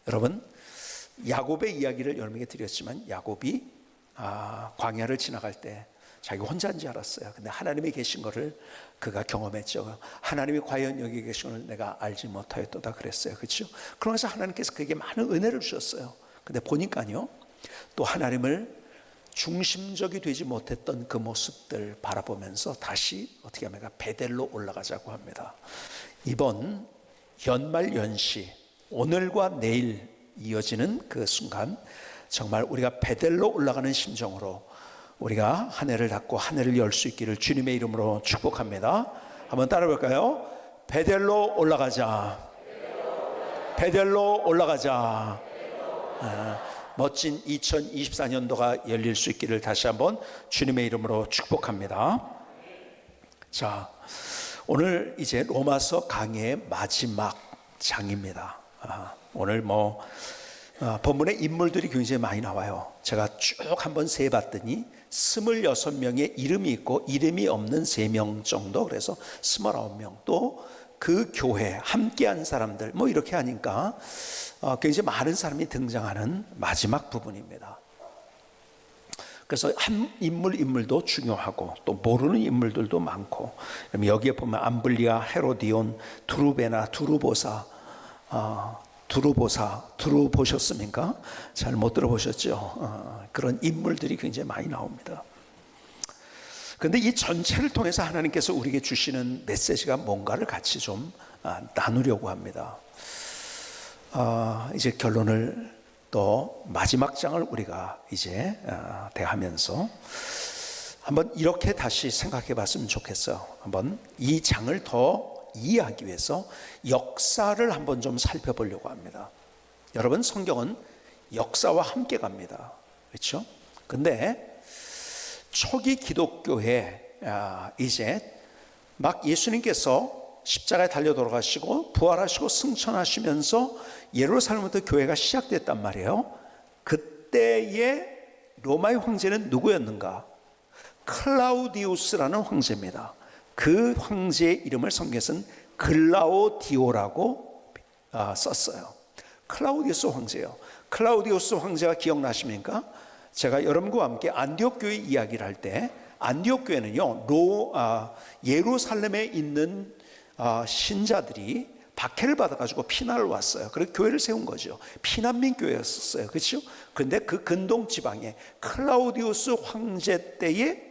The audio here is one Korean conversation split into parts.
여러분, 야곱의 이야기를 여러분에게 드렸지만 야곱이 광야를 지나갈 때 자기 혼자인 줄 알았어요. 근데 하나님이 계신 것을 그가 경험했죠. 하나님이 과연 여기 계신 것을 내가 알지 못하였도다 그랬어요. 그렇죠? 그러면서 하나님께서 그에게 많은 은혜를 주셨어요. 근데 보니까요, 또 하나님을 중심적이 되지 못했던 그 모습들 바라보면서 다시 어떻게 하면 베델로 올라가자고 합니다. 이번 연말 연시, 오늘과 내일 이어지는 그 순간, 정말 우리가 베델로 올라가는 심정으로 우리가 한 해를 닫고 한 해를 열 수 있기를 주님의 이름으로 축복합니다. 한번 따라 볼까요? 베델로 올라가자. 베델로 올라가자. 멋진 2024년도가 열릴 수 있기를 다시 한번 주님의 이름으로 축복합니다. 자, 오늘 이제 로마서 강의의 마지막 장입니다. 오늘 본문의 인물들이 굉장히 많이 나와요. 제가 쭉 한번 세봤더니 26명의 이름이 있고 이름이 없는 3명 정도, 그래서 29명, 또 그 교회 함께한 사람들, 이렇게 하니까 굉장히 많은 사람이 등장하는 마지막 부분입니다. 그래서 한 인물도 중요하고 또 모르는 인물들도 많고, 여기에 보면 암블리아, 헤로디온, 두루베나, 두루보사, 들어보셨습니까? 잘 못 들어보셨죠? 그런 인물들이 굉장히 많이 나옵니다. 그런데 이 전체를 통해서 하나님께서 우리에게 주시는 메시지가 뭔가를 같이 좀 나누려고 합니다. 이제 결론을, 또 마지막 장을 우리가 이제 대하면서 한번 이렇게 다시 생각해 봤으면 좋겠어요. 한번 이 장을 더 이해하기 위해서 역사를 한번 좀 살펴보려고 합니다. 여러분, 성경은 역사와 함께 갑니다. 그렇죠? 근데 초기 기독교에 이제 막 예수님께서 십자가에 달려 돌아가시고 부활하시고 승천하시면서 예루살렘부터 교회가 시작됐단 말이에요. 그때의 로마의 황제는 누구였는가? 클라우디우스라는 황제입니다. 그 황제의 이름을 성경에서는 글라우디오라고 썼어요. 클라우디우스 황제요. 클라우디우스 황제가 기억나십니까? 제가 여러분과 함께 안디옥 교회 이야기를 할 때, 안디옥 교회는요, 예루살렘에 있는 신자들이 박해를 받아가지고 피난을 왔어요. 그래서 교회를 세운 거죠. 피난민 교회였었어요. 그렇죠? 그런데 그 근동 지방에 클라우디우스 황제 때에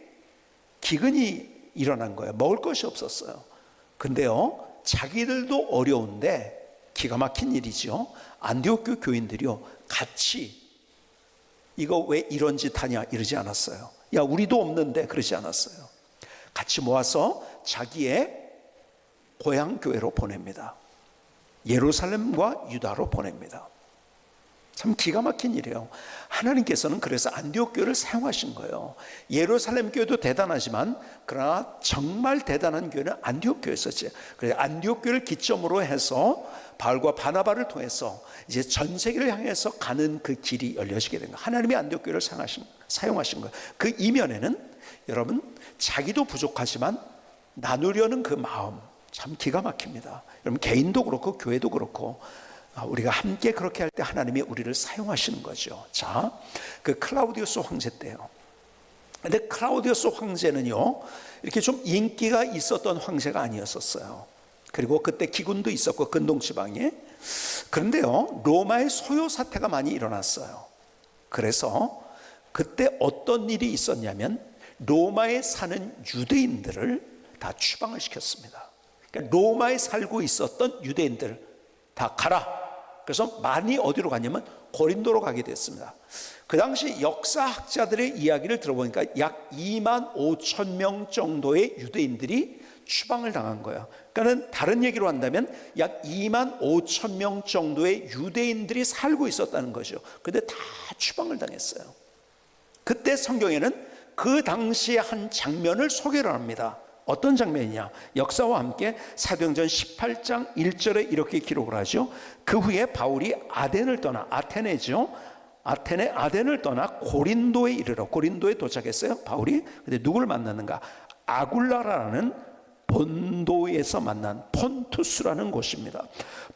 기근이 일어난 거예요. 먹을 것이 없었어요. 근데요, 자기들도 어려운데 기가 막힌 일이죠. 안디옥 교인들이요, 같이 이거 왜 이런 짓 하냐 이러지 않았어요. 야, 우리도 없는데 그러지 않았어요. 같이 모아서 자기의 고향 교회로 보냅니다. 예루살렘과 유다로 보냅니다. 참 기가 막힌 일이에요. 하나님께서는 그래서 안디옥 교회를 사용하신 거예요. 예루살렘 교회도 대단하지만 그러나 정말 대단한 교회는 안디옥 교회였었죠. 그래서 안디옥 교회를 기점으로 해서 바울과 바나바를 통해서 이제 전 세계를 향해서 가는 그 길이 열려지게 된 거예요. 하나님이 안디옥 교회를 사용하신 거예요. 그 이면에는 여러분, 자기도 부족하지만 나누려는 그 마음, 참 기가 막힙니다. 여러분, 개인도 그렇고 교회도 그렇고 우리가 함께 그렇게 할 때 하나님이 우리를 사용하시는 거죠. 자, 그 클라우디우스 황제 때요. 근데 클라우디우스 황제는요, 이렇게 좀 인기가 있었던 황제가 아니었었어요. 그리고 그때 기근도 있었고 근동 지방에. 그런데요, 로마의 소요 사태가 많이 일어났어요. 그래서 그때 어떤 일이 있었냐면 로마에 사는 유대인들을 다 추방을 시켰습니다. 그러니까 로마에 살고 있었던 유대인들 다 가라. 그래서 많이 어디로 갔냐면 고린도로 가게 됐습니다. 그 당시 역사학자들의 이야기를 들어보니까 약 2만 5천 명 정도의 유대인들이 추방을 당한 거예요. 그러니까 다른 얘기로 한다면 약 2만 5천 명 정도의 유대인들이 살고 있었다는 거죠. 그런데 다 추방을 당했어요. 그때 성경에는 그 당시의 한 장면을 소개를 합니다. 어떤 장면이냐? 역사와 함께 사도행전 18장 1절에 이렇게 기록을 하죠. 그 후에 바울이 아덴을 떠나, 아덴을 떠나 고린도에 이르러, 고린도에 도착했어요, 바울이. 근데 누구를 만났는가? 아굴라라는 본도에서 만난 폰투스라는 곳입니다.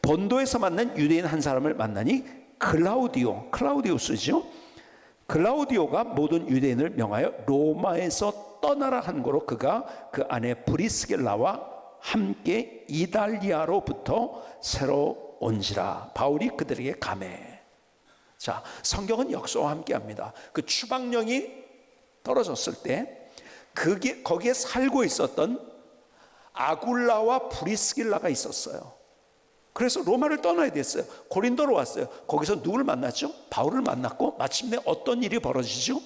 본도에서 만난 유대인 한 사람을 만나니 클라우디우스죠. 클라우디오가 모든 유대인을 명하여 로마에서 떠나라 한 거로 그가 그 아내 브리스길라와 함께 이달리아로부터 새로 온지라. 바울이 그들에게 감해. 자, 성경은 역사와 함께합니다. 그 추방령이 떨어졌을 때 거기에 살고 있었던 아굴라와 브리스길라가 있었어요. 그래서 로마를 떠나야 됐어요. 고린도로 왔어요. 거기서 누굴 만났죠? 바울을 만났고 마침내 어떤 일이 벌어지죠?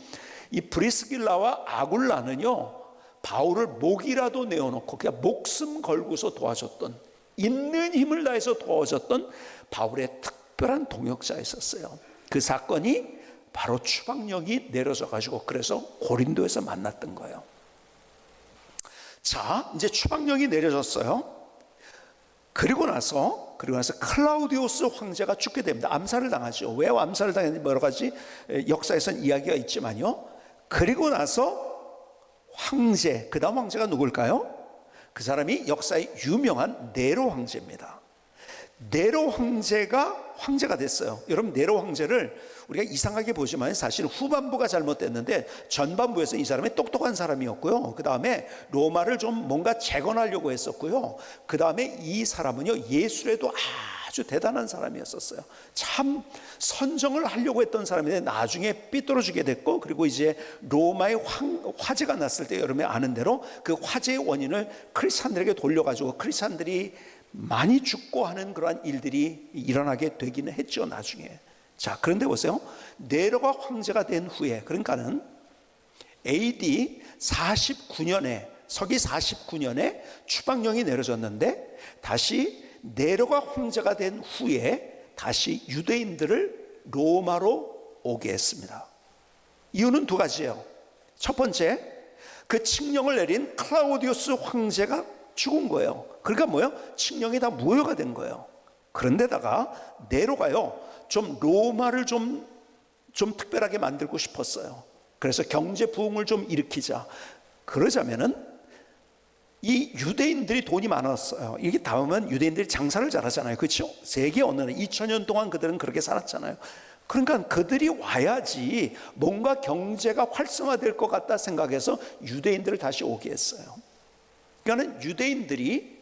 이 브리스길라와 아굴라는요, 바울을 목이라도 내어놓고 그냥 목숨 걸고서 도와줬던, 있는 힘을 다해서 도와줬던 바울의 특별한 동역자였었어요. 그 사건이 바로 추방령이 내려져 가지고 그래서 고린도에서 만났던 거예요. 자, 이제 추방령이 내려졌어요. 그리고 나서 클라우디우스 황제가 죽게 됩니다. 암살을 당하죠. 왜 암살을 당했는지 여러 가지 역사에서는 이야기가 있지만요. 그리고 나서 황제, 그 다음 황제가 누굴까요? 그 사람이 역사의 유명한 네로 황제입니다. 네로 황제가 됐어요. 여러분, 네로 황제를 우리가 이상하게 보지만 사실 후반부가 잘못됐는데 전반부에서 이 사람이 똑똑한 사람이었고요. 그 다음에 로마를 좀 뭔가 재건하려고 했었고요. 그 다음에 이 사람은요, 예술에도 아주 대단한 사람이었었어요. 참 선정을 하려고 했던 사람인데 나중에 삐뚤어지게 됐고, 그리고 이제 로마의 화재가 났을 때 여러분이 아는 대로 그 화재의 원인을 크리스찬들에게 돌려가지고 크리스찬들이 많이 죽고 하는 그러한 일들이 일어나게 되기는 했죠, 나중에. 자, 그런데 보세요. 네로가 황제가 된 후에, 그러니까는 AD 49년에, 서기 49년에 추방령이 내려졌는데 다시 네로가 황제가 된 후에 다시 유대인들을 로마로 오게 했습니다. 이유는 두 가지예요. 첫 번째, 그 칙령을 내린 클라우디우스 황제가 죽은 거예요. 그러니까 뭐예요? 칙령이 다 무효가 된 거예요. 그런데다가 네로가요, 좀 로마를 좀 특별하게 만들고 싶었어요. 그래서 경제 부흥을 좀 일으키자. 그러자면은 이 유대인들이 돈이 많았어요. 이게 다음은 유대인들이 장사를 잘하잖아요. 그렇죠? 세계 어느 날 2000년 동안 그들은 그렇게 살았잖아요. 그러니까 그들이 와야지 뭔가 경제가 활성화될 것 같다 생각해서 유대인들을 다시 오게 했어요. 그러니까 유대인들이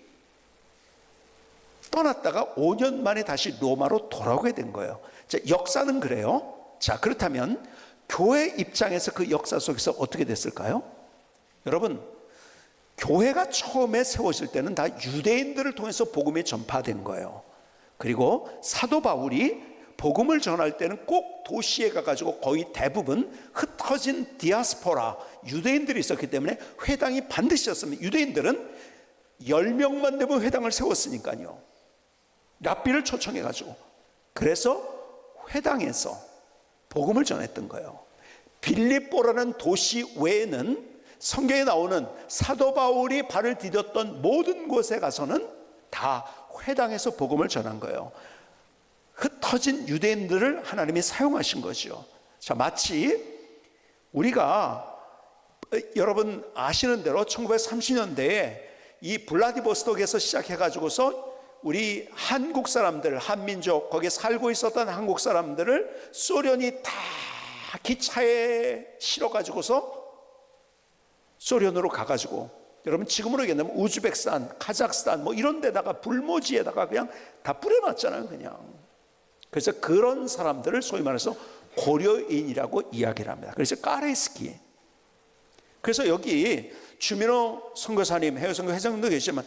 떠났다가 5년 만에 다시 로마로 돌아오게 된 거예요. 자, 역사는 그래요. 자, 그렇다면 교회 입장에서 그 역사 속에서 어떻게 됐을까요? 여러분, 교회가 처음에 세워질 때는 다 유대인들을 통해서 복음이 전파된 거예요. 그리고 사도 바울이 복음을 전할 때는 꼭 도시에 가가지고 거의 대부분 흩어진 디아스포라 유대인들이 있었기 때문에 회당이 반드시 였습니다. 유대인들은 10명만 되면 회당을 세웠으니까요. 랍비를 초청해가지고 그래서 회당에서 복음을 전했던 거예요. 빌립보라는 도시 외에는 성경에 나오는 사도 바울이 발을 디뎠던 모든 곳에 가서는 다 회당에서 복음을 전한 거예요. 흩어진 유대인들을 하나님이 사용하신 거죠. 자, 마치 우리가 여러분 아시는 대로 1930년대에 이 블라디보스톡에서 시작해가지고서 우리 한국 사람들, 한민족, 거기에 살고 있었던 한국 사람들을 소련이 다 기차에 실어가지고서 소련으로 가가지고, 여러분 지금으로 얘기하면 우즈베키스탄, 카자흐스탄 뭐 이런 데다가 불모지에다가 그냥 다 뿌려놨잖아요, 그냥. 그래서 그런 사람들을 소위 말해서 고려인이라고 이야기를 합니다. 그래서 까레스키. 그래서 여기 주민호 선교사님, 해외선교 회장님도 계시지만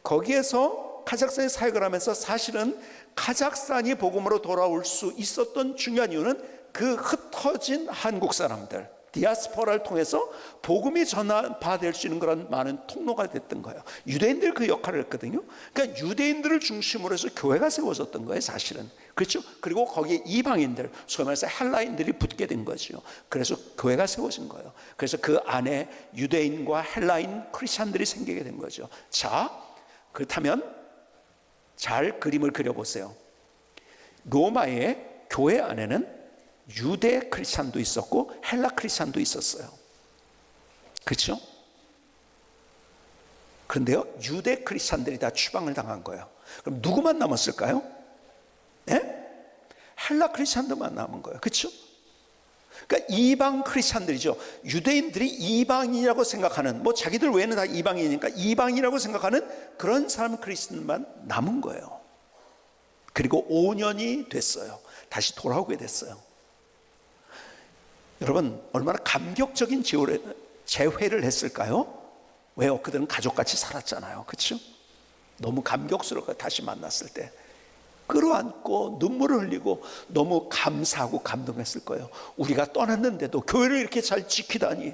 거기에서 카자흐스탄에 사역을 하면서 사실은 카자흐스탄이 복음으로 돌아올 수 있었던 중요한 이유는 그 흩어진 한국 사람들, 디아스포라를 통해서 복음이 전파될 수 있는 그런 많은 통로가 됐던 거예요. 유대인들 그 역할을 했거든요. 그러니까 유대인들을 중심으로 해서 교회가 세워졌던 거예요, 사실은. 그렇죠? 그리고 거기에 이방인들, 소위 말해서 헬라인들이 붙게 된 거죠. 그래서 교회가 세워진 거예요. 그래서 그 안에 유대인과 헬라인 크리스찬들이 생기게 된 거죠. 자, 그렇다면 잘 그림을 그려보세요. 로마의 교회 안에는 유대 크리스찬도 있었고 헬라 크리스찬도 있었어요. 그렇죠? 그런데요, 유대 크리스찬들이 다 추방을 당한 거예요. 그럼 누구만 남았을까요? 네? 헬라 크리스찬들만 남은 거예요. 그렇죠? 그러니까 이방 크리스찬들이죠. 유대인들이 이방인이라고 생각하는, 뭐 자기들 외에는 다 이방인이니까 이방이라고 생각하는 그런 사람 크리스찬만 남은 거예요. 그리고 5년이 됐어요. 다시 돌아오게 됐어요. 여러분, 얼마나 감격적인 재회를 했을까요? 왜요? 그들은 가족같이 살았잖아요. 그렇죠? 너무 감격스럽고 다시 만났을 때 끌어안고 눈물을 흘리고 너무 감사하고 감동했을 거예요. 우리가 떠났는데도 교회를 이렇게 잘 지키다니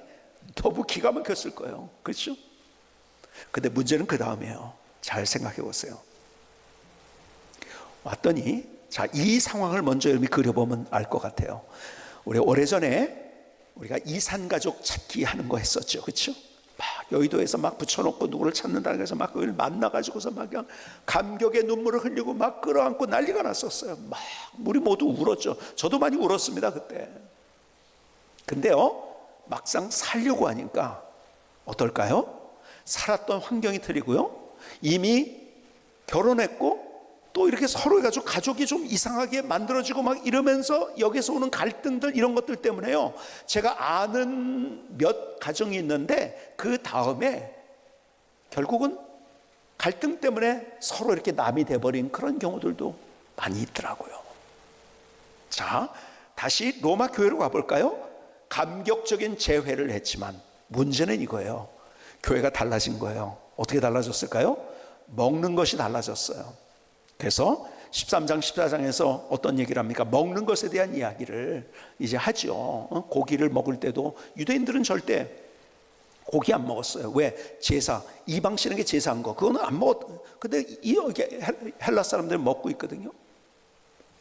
너무 기가 막혔을 거예요. 그렇죠? 근데 문제는 그 다음이에요. 잘 생각해 보세요. 왔더니, 자, 이 상황을 먼저 여러분이 그려보면 알 것 같아요. 우리 오래전에 우리가 이산가족 찾기 하는 거 했었죠. 그렇죠? 막 여의도에서 막 붙여놓고 누구를 찾는다 그래서 막 그걸 만나가지고서 막 그냥 감격의 눈물을 흘리고 막 끌어안고 난리가 났었어요. 막 우리 모두 울었죠. 저도 많이 울었습니다 그때. 근데요, 막상 살려고 하니까 어떨까요? 살았던 환경이 틀리고요, 이미 결혼했고 또 이렇게 서로 가족이 좀 이상하게 만들어지고 막 이러면서 여기서 오는 갈등들, 이런 것들 때문에요, 제가 아는 몇 가정이 있는데 그 다음에 결국은 갈등 때문에 서로 이렇게 남이 돼버린 그런 경우들도 많이 있더라고요. 자, 다시 로마 교회로 가볼까요? 감격적인 재회를 했지만 문제는 이거예요. 교회가 달라진 거예요. 어떻게 달라졌을까요? 먹는 것이 달라졌어요. 그래서 13장 14장에서 어떤 얘기를 합니까? 먹는 것에 대한 이야기를 이제 하죠. 고기를 먹을 때도 유대인들은 절대 고기 안 먹었어요. 왜? 제사, 이방 신에게 제사한 거, 그거는 안 먹었. 근데 이 헬라 사람들은 먹고 있거든요.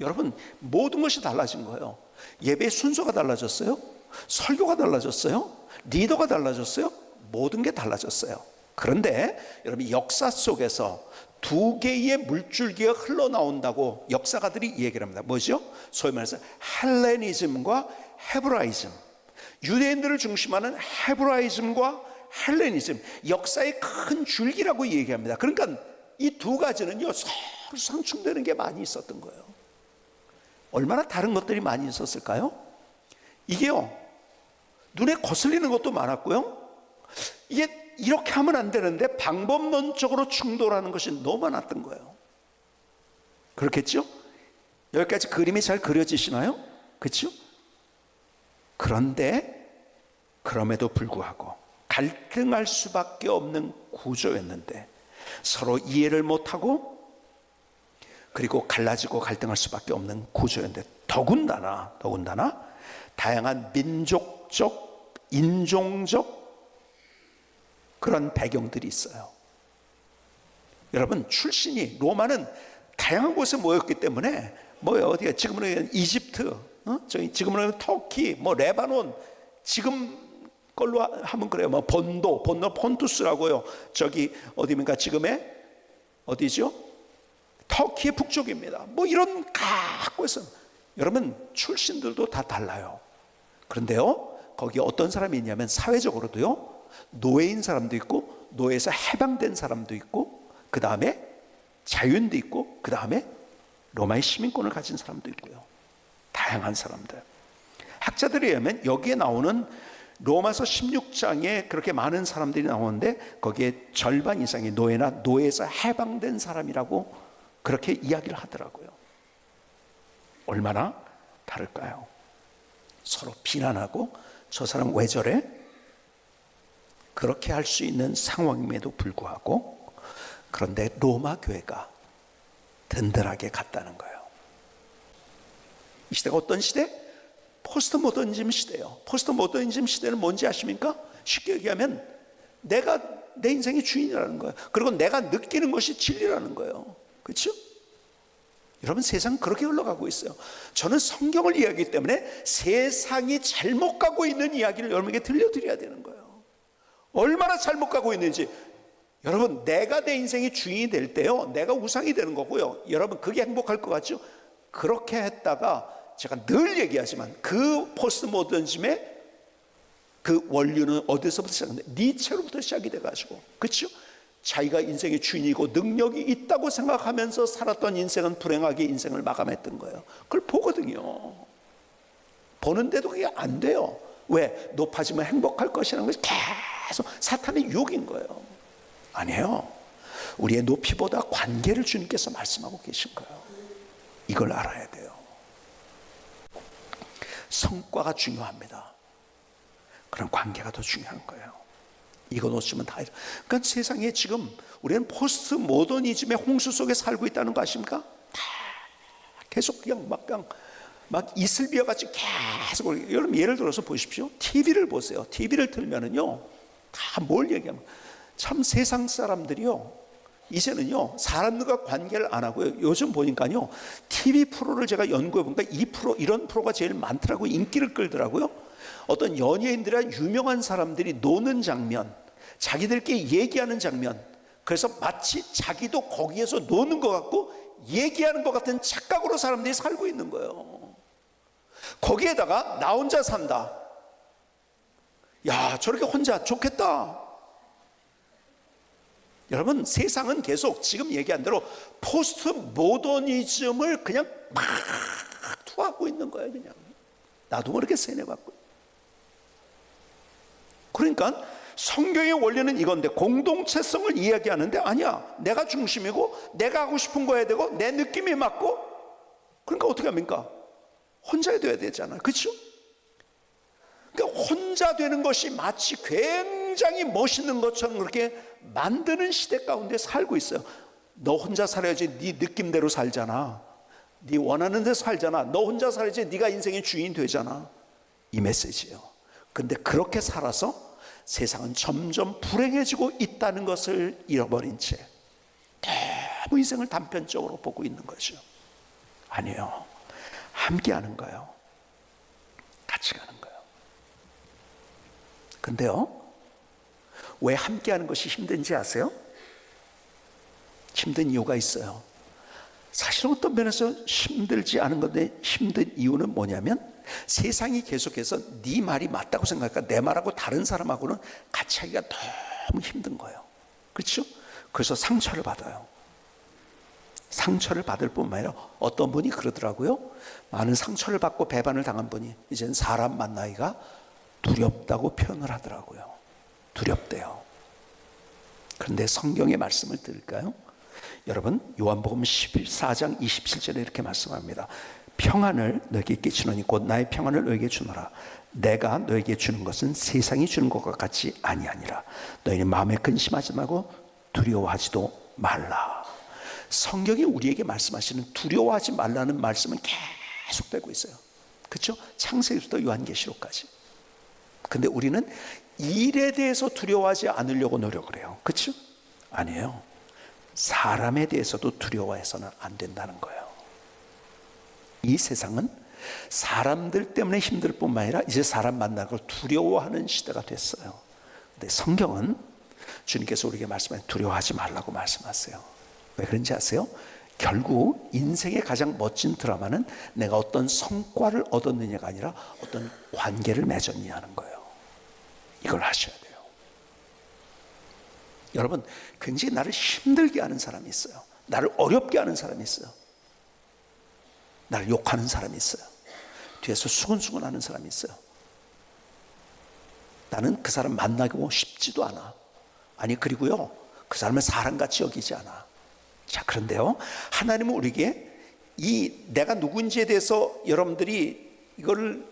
여러분, 모든 것이 달라진 거예요. 예배 순서가 달라졌어요. 설교가 달라졌어요. 리더가 달라졌어요. 모든 게 달라졌어요. 그런데 여러분, 역사 속에서 두 개의 물줄기가 흘러나온다고 역사가들이 얘기를 합니다. 뭐죠? 소위 말해서 헬레니즘과 헤브라이즘, 유대인들을 중심하는 헤브라이즘과 헬레니즘, 역사의 큰 줄기라고 얘기합니다. 그러니까 이 두 가지는요, 서로 상충되는 게 많이 있었던 거예요. 얼마나 다른 것들이 많이 있었을까요? 이게요, 눈에 거슬리는 것도 많았고요, 이게 이렇게 하면 안 되는데 방법론적으로 충돌하는 것이 너무 많았던 거예요. 그렇겠죠? 여기까지 그림이 잘 그려지시나요? 그렇죠? 그런데 그럼에도 불구하고 갈등할 수밖에 없는 구조였는데 서로 이해를 못하고 그리고 갈라지고 갈등할 수밖에 없는 구조였는데 더군다나 다양한 민족적, 인종적 그런 배경들이 있어요. 여러분, 출신이 로마는 다양한 곳에 모였기 때문에 뭐요, 어디가 지금은 이집트, 지금은 터키, 뭐 레바논, 지금 걸로 하면 그래요. 뭐 본도 폰투스라고요. 저기 어디입니까? 지금의 어디죠? 터키의 북쪽입니다. 뭐 이런 각 곳에서 여러분, 출신들도 다 달라요. 그런데요, 거기 어떤 사람이 있냐면 사회적으로도요, 노예인 사람도 있고 노예에서 해방된 사람도 있고 그 다음에 자유인도 있고 그 다음에 로마의 시민권을 가진 사람도 있고요. 다양한 사람들. 학자들에 의하면 여기에 나오는 로마서 16장에 그렇게 많은 사람들이 나오는데 거기에 절반 이상이 노예나 노예에서 해방된 사람이라고 그렇게 이야기를 하더라고요. 얼마나 다를까요? 서로 비난하고 저 사람 왜 저래? 그렇게 할 수 있는 상황임에도 불구하고 그런데 로마 교회가 든든하게 갔다는 거예요. 이 시대가 어떤 시대? 포스트 모더니즘 시대예요. 포스트 모더니즘 시대는 뭔지 아십니까? 쉽게 얘기하면 내가 내 인생의 주인이라는 거예요. 그리고 내가 느끼는 것이 진리라는 거예요. 그렇죠? 여러분, 세상 그렇게 흘러가고 있어요. 저는 성경을 이야기하기 때문에 세상이 잘못 가고 있는 이야기를 여러분에게 들려드려야 되는 거예요. 얼마나 잘못 가고 있는지. 여러분, 내가 내 인생의 주인이 될 때요, 내가 우상이 되는 거고요. 여러분, 그게 행복할 것 같죠? 그렇게 했다가 제가 늘 얘기하지만 그 포스트 모더니즘의 그 원류는 어디서부터 시작하는데 니체로부터 시작이 돼가지고, 그렇죠? 자기가 인생의 주인이고 능력이 있다고 생각하면서 살았던 인생은 불행하게 인생을 마감했던 거예요. 그걸 보거든요. 보는데도 그게 안 돼요. 왜? 높아지면 행복할 것이라는 것이 계속 사탄의 유혹인 거예요. 아니에요. 우리의 높이보다 관계를 주님께서 말씀하고 계신 거예요. 이걸 알아야 돼요. 성과가 중요합니다. 그런 관계가 더 중요한 거예요. 이거 놓치면 다. 그러니까 세상에 지금 우리는 포스트 모더니즘의 홍수 속에 살고 있다는 거 아십니까? 다 계속 그냥 막 이슬비어 같이 계속. 여러분 예를 들어서 보십시오. TV를 보세요. TV를 틀면은요, 다 뭘 얘기하면 참 세상 사람들이요, 이제는요 사람들과 관계를 안 하고요. 요즘 보니까요 TV 프로를 제가 연구해 보니까 이런 프로가 제일 많더라고요. 인기를 끌더라고요. 어떤 연예인들이나 유명한 사람들이 노는 장면, 자기들끼리 얘기하는 장면, 그래서 마치 자기도 거기에서 노는 것 같고 얘기하는 것 같은 착각으로 사람들이 살고 있는 거예요. 거기에다가 나 혼자 산다. 야, 저렇게 혼자 좋겠다. 여러분, 세상은 계속 지금 얘기한 대로 포스트 모더니즘을 그냥 막 투하하고 있는 거예요. 그냥 나도 모르게 세뇌받고. 그러니까 성경의 원리는 이건데, 공동체성을 이야기하는데 아니야, 내가 중심이고 내가 하고 싶은 거 해야 되고 내 느낌이 맞고. 그러니까 어떻게 합니까? 혼자 돼야 되잖아요. 그렇죠? 그러니까 혼자 되는 것이 마치 굉장히 멋있는 것처럼 그렇게 만드는 시대 가운데 살고 있어요. 너 혼자 살아야지 네 느낌대로 살잖아. 네 원하는 대로 살잖아. 너 혼자 살아야지 네가 인생의 주인 되잖아. 이 메시지예요. 근데 그렇게 살아서 세상은 점점 불행해지고 있다는 것을 잃어버린 채 너무 인생을 단편적으로 보고 있는 거죠. 아니에요. 함께 하는 거예요. 같이 가는 거예요. 근데요, 왜 함께 하는 것이 힘든지 아세요? 힘든 이유가 있어요. 사실 어떤 면에서 힘들지 않은 건데, 힘든 이유는 뭐냐면 세상이 계속해서 네 말이 맞다고 생각할까, 내 말하고 다른 사람하고는 같이 하기가 너무 힘든 거예요. 그렇죠? 그래서 상처를 받아요. 상처를 받을 뿐만 아니라 어떤 분이 그러더라고요. 많은 상처를 받고 배반을 당한 분이 이제는 사람 만나기가 두렵다고 표현을 하더라고요. 두렵대요. 그런데 성경의 말씀을 들을까요? 여러분, 요한복음 14장 27절에 이렇게 말씀합니다. 평안을 너에게 끼치노니 곧 나의 평안을 너에게 주노라. 내가 너에게 주는 것은 세상이 주는 것과 같이 아니하니라. 너희는 마음에 근심하지 말고 두려워하지도 말라. 성경이 우리에게 말씀하시는 두려워하지 말라는 말씀은 계속되고 있어요. 그렇죠? 창세기부터 요한계시록까지. 근데 우리는 일에 대해서 두려워하지 않으려고 노력을 해요. 그렇죠? 아니에요. 사람에 대해서도 두려워해서는 안 된다는 거예요. 이 세상은 사람들 때문에 힘들 뿐만 아니라 이제 사람 만나는 걸 두려워하는 시대가 됐어요. 근데 성경은 주님께서 우리에게 말씀하신 두려워하지 말라고 말씀하세요. 왜 그런지 아세요? 결국 인생의 가장 멋진 드라마는 내가 어떤 성과를 얻었느냐가 아니라 어떤 관계를 맺었느냐 하는 거예요. 이걸 하셔야 돼요. 여러분, 굉장히 나를 힘들게 하는 사람이 있어요. 나를 어렵게 하는 사람이 있어요. 나를 욕하는 사람이 있어요. 뒤에서 수근수근 하는 사람이 있어요. 나는 그 사람 만나고 싶지도 않아. 아니, 그리고요, 그 사람을 사람같이 여기지 않아. 자, 그런데요, 하나님은 우리에게 이 내가 누군지에 대해서 여러분들이 이거를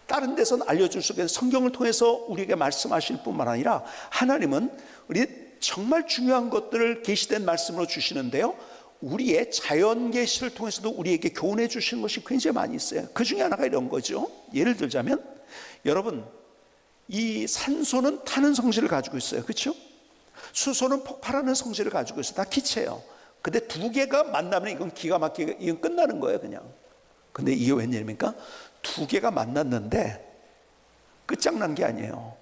다른 데서는 알려줄 수 없는 성경을 통해서 우리에게 말씀하실 뿐만 아니라 하나님은 우리 정말 중요한 것들을 계시된 말씀으로 주시는데요, 우리의 자연 계시를 통해서도 우리에게 교훈해 주시는 것이 굉장히 많이 있어요. 그 중에 하나가 이런 거죠. 예를 들자면, 여러분, 이 산소는 타는 성질을 가지고 있어요. 그렇죠? 수소는 폭발하는 성질을 가지고 있어요. 다 기체예요. 근데 두 개가 만나면 이건 기가 막히게, 이건 끝나는 거예요, 그냥. 근데 이게 웬일입니까? 두 개가 만났는데 끝장난 게 아니에요.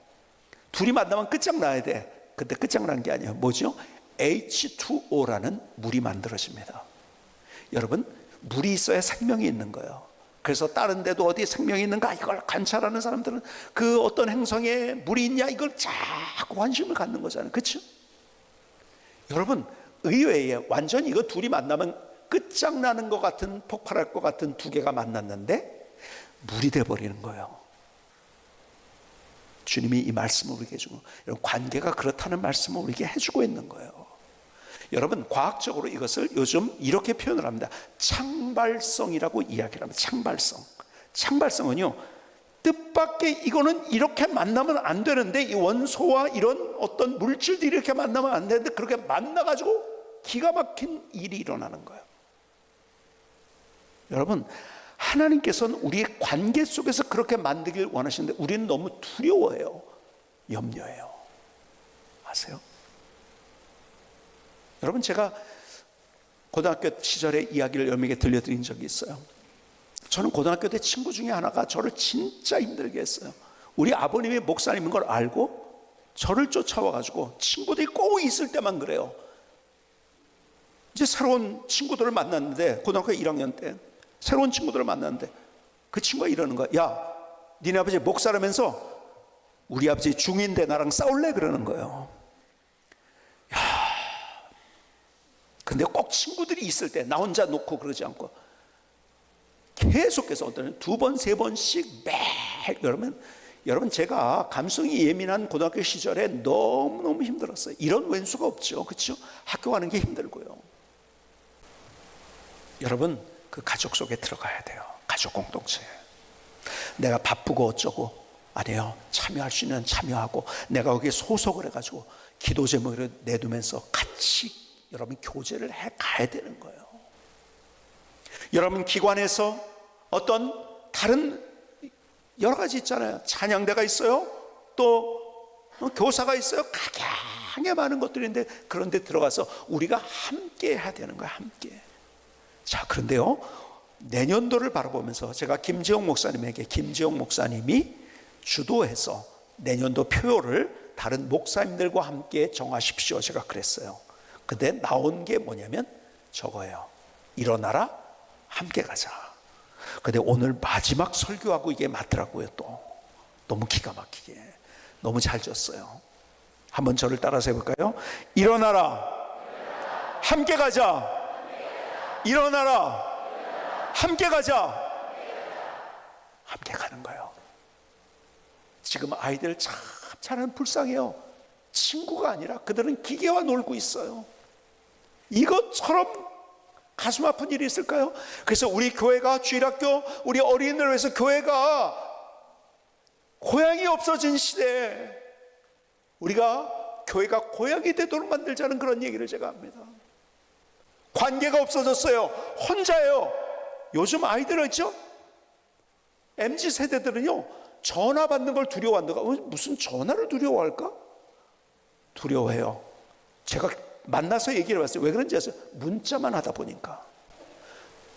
둘이 만나면 끝장나야 돼. 근데 끝장난 게 아니에요. 뭐죠? H2O라는 물이 만들어집니다. 여러분, 물이 있어야 생명이 있는 거예요. 그래서 다른 데도 어디에 생명이 있는가 이걸 관찰하는 사람들은 그 어떤 행성에 물이 있냐 이걸 자꾸 관심을 갖는 거잖아요. 그렇죠? 여러분, 의외에 완전히 이거 둘이 만나면 끝장나는 것 같은, 폭발할 것 같은 두 개가 만났는데 물이 돼버리는 거예요. 주님이 이 말씀을 우리에게 해주고, 여러분, 관계가 그렇다는 말씀을 우리에게 해주고 있는 거예요. 여러분, 과학적으로 이것을 요즘 이렇게 표현을 합니다. 창발성이라고 이야기를 합니다. 창발성. 창발성은요, 뜻밖의, 이거는 이렇게 만나면 안 되는데, 이 원소와 이런 어떤 물질들이 이렇게 만나면 안 되는데, 그렇게 만나가지고 기가 막힌 일이 일어나는 거예요. 여러분, 하나님께서는 우리의 관계 속에서 그렇게 만들길 원하시는데 우리는 너무 두려워해요. 염려해요. 아세요? 여러분, 제가 고등학교 시절의 이야기를 여러분에게 들려드린 적이 있어요. 저는 고등학교 때 친구 중에 하나가 저를 진짜 힘들게 했어요. 우리 아버님이 목사님인 걸 알고 저를 쫓아와가지고, 친구들이 꼭 있을 때만 그래요. 이제 새로운 친구들을 만났는데, 고등학교 1학년 때 새로운 친구들을 만났는데 그 친구가 이러는 거야. 야, 니네 아버지 목사라면서 우리 아버지 중인데 나랑 싸울래? 그러는 거예요. 야, 근데 꼭 친구들이 있을 때 나 혼자 놓고 그러지 않고 계속해서 어떤 두 번, 세 번씩 매일. 여러분, 제가 감성이 예민한 고등학교 시절에 너무너무 힘들었어요. 이런 왼수가 없죠. 그렇죠? 학교 가는 게 힘들고요. 여러분, 그 가족 속에 들어가야 돼요. 가족 공동체. 내가 바쁘고 어쩌고 아니에요. 참여할 수 있는 참여하고, 내가 거기에 소속을 해가지고 기도 제목을 내두면서 같이 여러분 교제를 해 가야 되는 거예요. 여러분, 기관에서 어떤 다른 여러 가지 있잖아요. 찬양대가 있어요. 또 교사가 있어요. 각양의 많은 것들인데, 그런데 들어가서 우리가 함께 해야 되는 거예요. 함께. 자, 그런데요, 내년도를 바라보면서 제가 김재용 목사님이 주도해서 내년도 표요를 다른 목사님들과 함께 정하십시오, 제가 그랬어요. 근데 나온 게 뭐냐면 저거예요. 일어나라, 함께 가자. 근데 오늘 마지막 설교하고 이게 맞더라고요. 또 너무 기가 막히게 너무 잘 졌어요. 한번 저를 따라서 해볼까요? 일어나라, 함께 가자. 일어나라, 함께 가자. 함께 가는 거예요. 지금 아이들 참 잘하는, 불쌍해요. 친구가 아니라 그들은 기계와 놀고 있어요. 이것처럼 가슴 아픈 일이 있을까요? 그래서 우리 교회가, 주일학교, 우리 어린이들을 위해서 교회가 고향이 없어진 시대에 우리가 교회가 고향이 되도록 만들자는 그런 얘기를 제가 합니다. 관계가 없어졌어요. 혼자예요. 요즘 아이들은 있죠? MZ 세대들은요, 전화 받는 걸 두려워한다가, 무슨 전화를 두려워할까? 두려워해요. 제가 만나서 얘기를 해봤어요. 왜 그런지 아세요? 문자만 하다 보니까.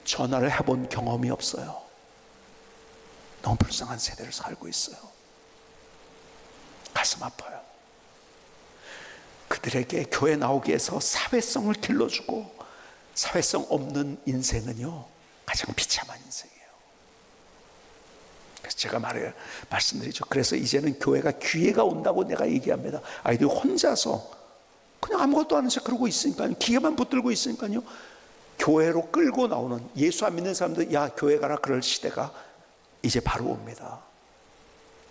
전화를 해본 경험이 없어요. 너무 불쌍한 세대를 살고 있어요. 가슴 아파요. 그들에게 교회 나오기 위해서 사회성을 길러주고, 사회성 없는 인생은요, 가장 비참한 인생이에요. 그래서 제가 말씀드리죠. 그래서 이제는 교회가 기회가 온다고 내가 얘기합니다. 아이들 혼자서 그냥 아무것도 안 하는 척 그러고 있으니까요, 기회만 붙들고 있으니까요, 교회로 끌고 나오는, 예수 안 믿는 사람들, 야, 교회 가라, 그럴 시대가 이제 바로 옵니다.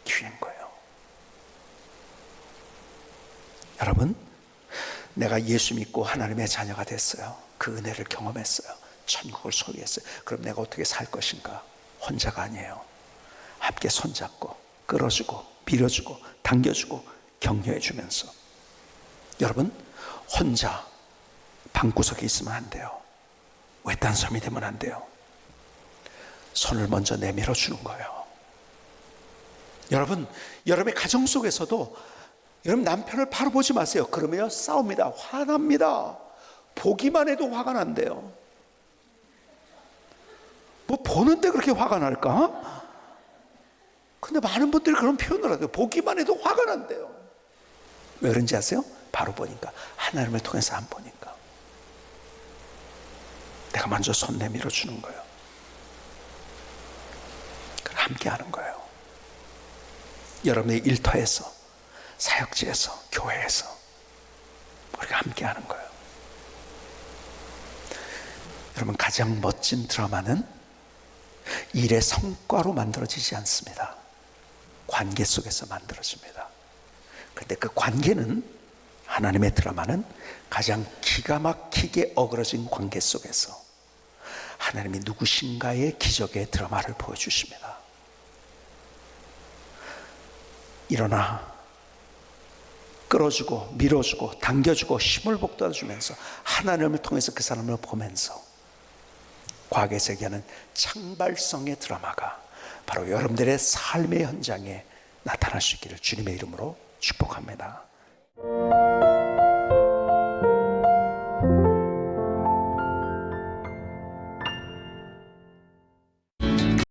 기회인 거예요. 여러분, 내가 예수 믿고 하나님의 자녀가 됐어요. 그 은혜를 경험했어요. 천국을 소유했어요. 그럼 내가 어떻게 살 것인가? 혼자가 아니에요. 함께 손잡고 끌어주고 밀어주고 당겨주고 격려해주면서. 여러분, 혼자 방구석에 있으면 안 돼요. 외딴 섬이 되면 안 돼요. 손을 먼저 내밀어 주는 거예요. 여러분, 여러분의 가정 속에서도 여러분 남편을 바로 보지 마세요. 그러면 싸웁니다. 화납니다. 보기만 해도 화가 난대요. 뭐 보는데 그렇게 화가 날까? 근데 많은 분들이 그런 표현을 하대요. 보기만 해도 화가 난대요. 왜 그런지 아세요? 바로 보니까, 하나님을 통해서 안 보니까. 내가 먼저 손 내밀어 주는 거예요. 함께 하는 거예요. 여러분의 일터에서, 사역지에서, 교회에서 우리가 함께 하는 거예요. 여러분, 가장 멋진 드라마는 일의 성과로 만들어지지 않습니다. 관계 속에서 만들어집니다. 그런데 그 관계는, 하나님의 드라마는 가장 기가 막히게 어그러진 관계 속에서 하나님이 누구신가의 기적의 드라마를 보여주십니다. 일어나 끌어주고 밀어주고 당겨주고 힘을 북돋아주면서 하나님을 통해서 그 사람을 보면서 과거에서 얘기하는 창발성의 드라마가 바로 여러분들의 삶의 현장에 나타날 수 있기를 주님의 이름으로 축복합니다.